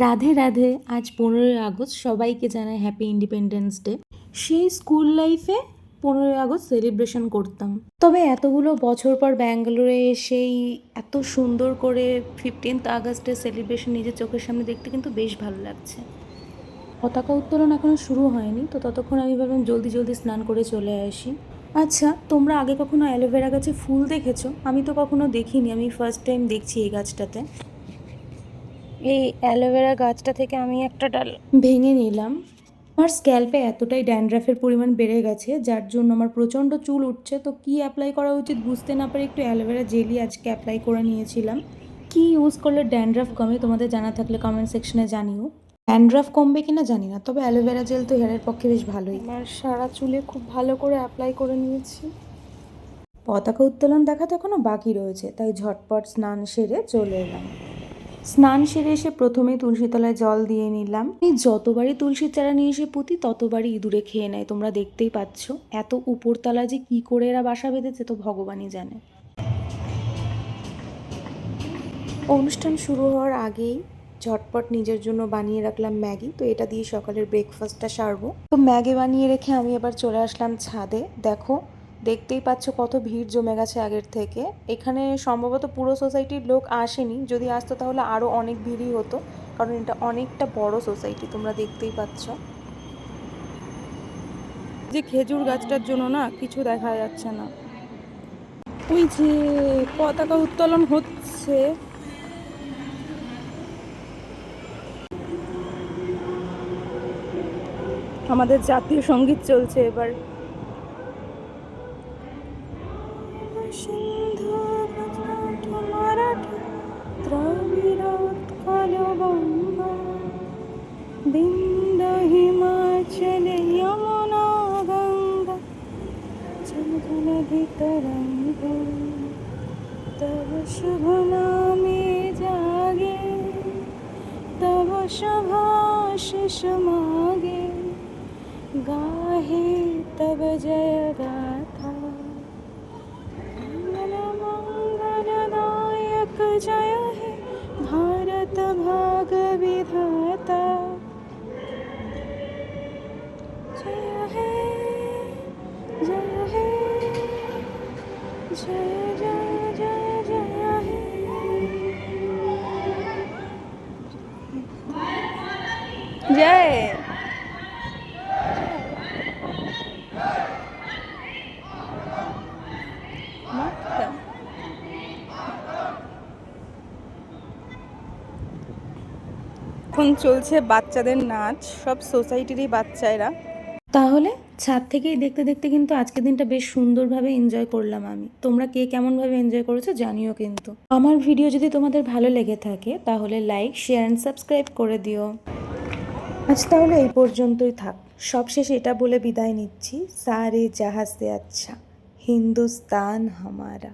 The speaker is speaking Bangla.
রাধে রাধে। আজ 15ই আগস্ট, সবাইকে জানাই হ্যাপি ইন্ডিপেন্ডেন্স ডে। সেই স্কুল লাইফে 15ই আগস্ট সেলিব্রেশন করতাম, তবে এতগুলো বছর পর ব্যাঙ্গালোরে এসেই এত সুন্দর করে 15th আগস্টের সেলিব্রেশন নিজের চোখের সামনে দেখতে কিন্তু বেশ ভালো লাগছে। পতাকা উত্তোলন এখনও শুরু হয়নি, তো ততক্ষণ আমি ভাবলাম জলদি জলদি স্নান করে চলে আসি। আচ্ছা, তোমরা আগে কখনো অ্যালোভেরা গাছে ফুল দেখেছো? আমি তো কখনো দেখিনি, আমি ফার্স্ট টাইম দেখছি এই গাছটাতে। এই অ্যালোভেরা গাছটা থেকে আমি একটা ডাল ভেঙে নিলাম। আমার স্ক্যাল্পে এতটাই ড্যান্ড্রাফের পরিমাণ বেড়ে গেছে, যার জন্য আমার প্রচণ্ড চুল উঠছে। তো কি অ্যাপ্লাই করা উচিত বুঝতে না পারে একটু অ্যালোভেরা জেলি আজকে অ্যাপ্লাই করে নিয়েছিলাম। কি ইউজ করলে ড্যান্ড্রাফ কমে, তোমাদের জানা থাকলে কমেন্ট সেকশনে জানিও। ড্যান্ড্রাফ কমবে কিনা জানি না, তবে অ্যালোভেরা জেল তো হেয়ারের পক্ষে বেশ ভালোই। আমার সারা চুলে খুব ভালো করে অ্যাপ্লাই করে নিয়েছি। পতাকা উত্তোলন দেখা তো এখনও বাকি রয়েছে, তাই ঝটপট স্নান সেরে চলে এলাম। স্নান সেরে এসে প্রথমেই তুলসী তলায় জল দিয়ে নিলাম। এই যতবারই তুলসীর চারা নিয়ে এসে পুঁতি ততবারই ইঁদুরে খেয়ে নেয়, তোমরা দেখতেই পাচ্ছ। এত উপরতলা যে কি করে এরা বাসা বেঁধেছে তো ভগবানই জানে। অনুষ্ঠান শুরু হওয়ার আগেই ঝটপট নিজের জন্য বানিয়ে রাখলাম ম্যাগি, তো এটা দিয়ে সকালের ব্রেকফাস্টটা সারবো। তো ম্যাগি বানিয়ে রেখে আমি এবার চলে আসলাম ছাদে। দেখো, দেখতেই পাচ্ছ কত ভিড় জমে গেছে আগের থেকে। এখানে সম্ভবত পুরো সোসাইটির লোক আসেনি, যদি আসতো তাহলে আরও অনেক ভিড়ই হতো, কারণ এটা অনেকটা বড় সোসাইটি, তোমরা দেখতেই পাচ্ছ। যে খেজুর গাছটার জন্য না কিছু দেখা যাচ্ছে না। ওই যে পতাকা উত্তোলন হচ্ছে। আমাদের জাতীয় সঙ্গীত চলছে এবার। সিন্ধু মারাঠা দ্রাবিড় উৎকল বঙ্গ বিন্ধ্য হিমাচল যমুনা গঙ্গা জলধি তরঙ্গ তব শুভ নামে জাগে তব শুভাশিষ মাগে गाहे तब जय गाथा मंगलदायक जय हे भारत भाग विधाता जय हे जय हे जय जय जय जय हे जय। এখন চলছে বাচ্চাদের নাচ, সব সোসাইটিরই বাচ্চারা। তাহলে ছাদ থেকেই দেখতে দেখতে কিন্তু আজকের দিনটা বেশ সুন্দরভাবে এনজয় করলাম আমি। তোমরা কে কেমনভাবে এনজয় করেছো জানিও কিন্তু। আমার ভিডিও যদি তোমাদের ভালো লেগে থাকে তাহলে লাইক, শেয়ার অ্যান্ড সাবস্ক্রাইব করে দিও। আজ তাহলে এই পর্যন্তই থাক। সবশেষে এটা বলে বিদায় নিচ্ছি, সারে জাহাঁ সে আচ্ছা হিন্দুস্তান হামারা।